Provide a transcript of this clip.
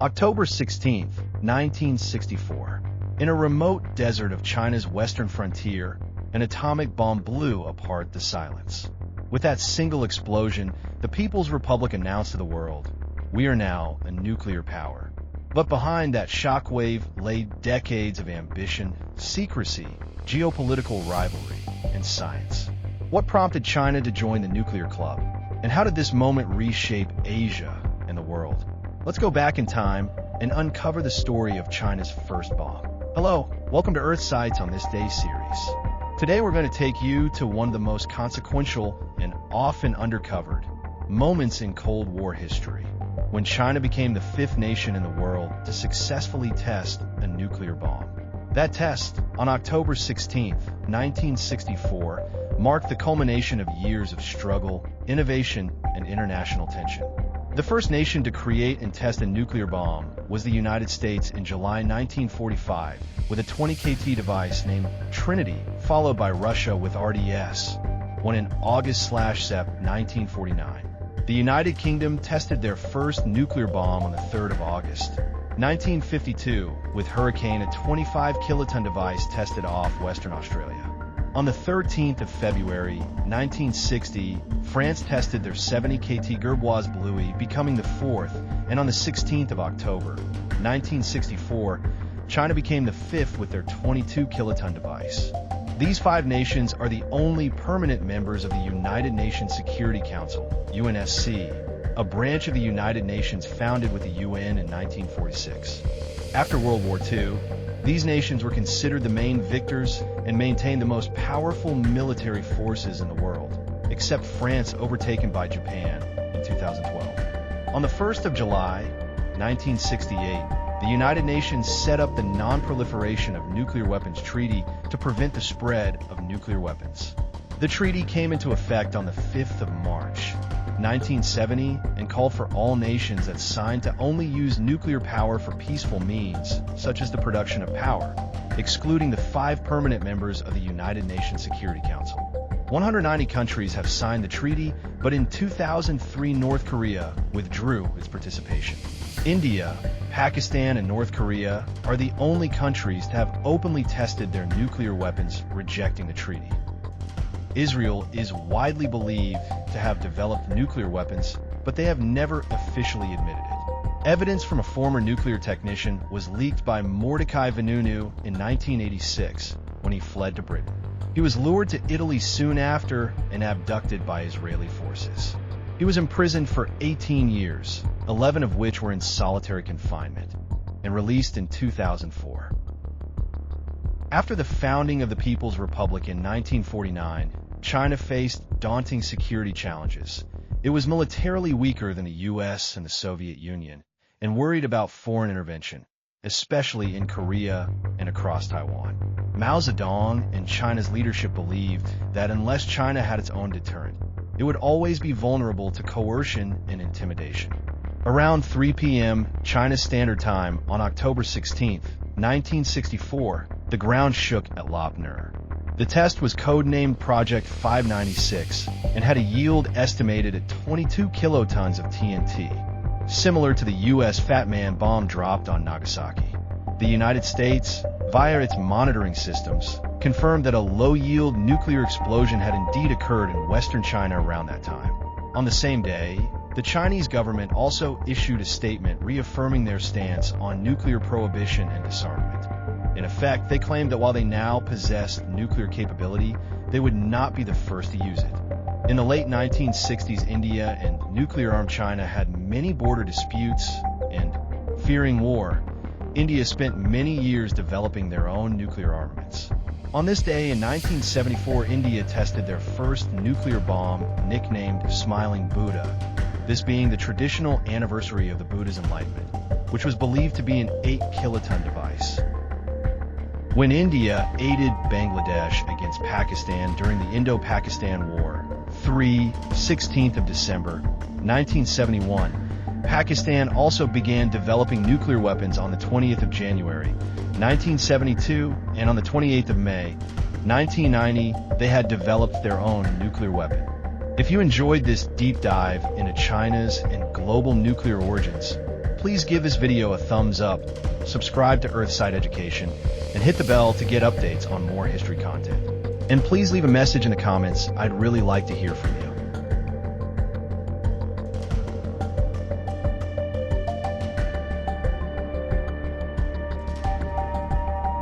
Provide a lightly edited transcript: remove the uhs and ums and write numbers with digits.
October 16, 1964. In a remote desert of China's western frontier, an atomic bomb blew apart the silence. With that single explosion, the People's Republic announced to the world, "We are now a nuclear power." But behind that shockwave lay decades of ambition, secrecy, geopolitical rivalry, and science. What prompted China to join the nuclear club? And how did this moment reshape Asia and the world? Let's go back in time and uncover the story of China's first bomb. Hello, welcome to Earth Sights on this day's series. Today we're going to take you to one of the most consequential and often undercovered moments in Cold War history, when China became the fifth nation in the world to successfully test a nuclear bomb. That test, on October 16, 1964, marked the culmination of years of struggle, innovation, and international tension. The first nation to create and test a nuclear bomb was the United States in July 1945 with a 20 kT device named Trinity, followed by Russia with RDS, one in August/Sep 1949. The United Kingdom tested their first nuclear bomb on the 3rd of August 1952 with Hurricane, a 25 kiloton device tested off Western Australia. On the 13th of February 1960, France tested their 70 kT Gerboise bleue, becoming the fourth, and on the 16th of October 1964, China became the fifth with their 22 kiloton device. These five nations are the only permanent members of the United Nations Security Council, UNSC, a branch of the United Nations founded with the UN in 1946. After World War II, these nations were considered the main victors and maintained the most powerful military forces in the world, except France, overtaken by Japan in 2012. On the 1st of July, 1968, the United Nations set up the Non-Proliferation of Nuclear Weapons Treaty to prevent the spread of nuclear weapons. The treaty came into effect on the 5th of March, 1970, and called for all nations that signed to only use nuclear power for peaceful means, such as the production of power, excluding the five permanent members of the United Nations Security Council. 190 countries have signed the treaty, but in 2003 North Korea withdrew its participation. India, Pakistan, and North Korea are the only countries to have openly tested their nuclear weapons, rejecting the treaty. Israel is widely believed to have developed nuclear weapons, but they have never officially admitted it. Evidence from a former nuclear technician was leaked by Mordecai Vanunu in 1986 when he fled to Britain. He was lured to Italy soon after and abducted by Israeli forces. He was imprisoned for 18 years, 11 of which were in solitary confinement, and released in 2004. After the founding of the People's Republic in 1949, China faced daunting security challenges. It was militarily weaker than the US and the Soviet Union, and worried about foreign intervention, especially in Korea and across Taiwan. Mao Zedong and China's leadership believed that unless China had its own deterrent, it would always be vulnerable to coercion and intimidation. Around 3 p.m. China's Standard Time on October 16, 1964, the ground shook at Lop Nur. The test was codenamed Project 596 and had a yield estimated at 22 kilotons of TNT, similar to the U.S. Fat Man bomb dropped on Nagasaki. The United States, via its monitoring systems, confirmed that a low-yield nuclear explosion had indeed occurred in western China around that time. On the same day, the Chinese government also issued a statement reaffirming their stance on nuclear prohibition and disarmament. In effect, they claimed that while they now possessed nuclear capability, they would not be the first to use it. In the late 1960s, India and nuclear-armed China had many border disputes, and, fearing war, India spent many years developing their own nuclear armaments. On this day in 1974, India tested their first nuclear bomb, nicknamed Smiling Buddha, this being the traditional anniversary of the Buddha's enlightenment, which was believed to be an 8-kiloton device. When India aided Bangladesh against Pakistan during the Indo-Pakistan War, 16th of December, 1971, Pakistan also began developing nuclear weapons on the 20th of January, 1972, and on the 28th of May, 1990, they had developed their own nuclear weapon. If you enjoyed this deep dive into China's and global nuclear origins, please give this video a thumbs up, subscribe to Earthside Education, and hit the bell to get updates on more history content. And please leave a message in the comments. I'd really like to hear from you.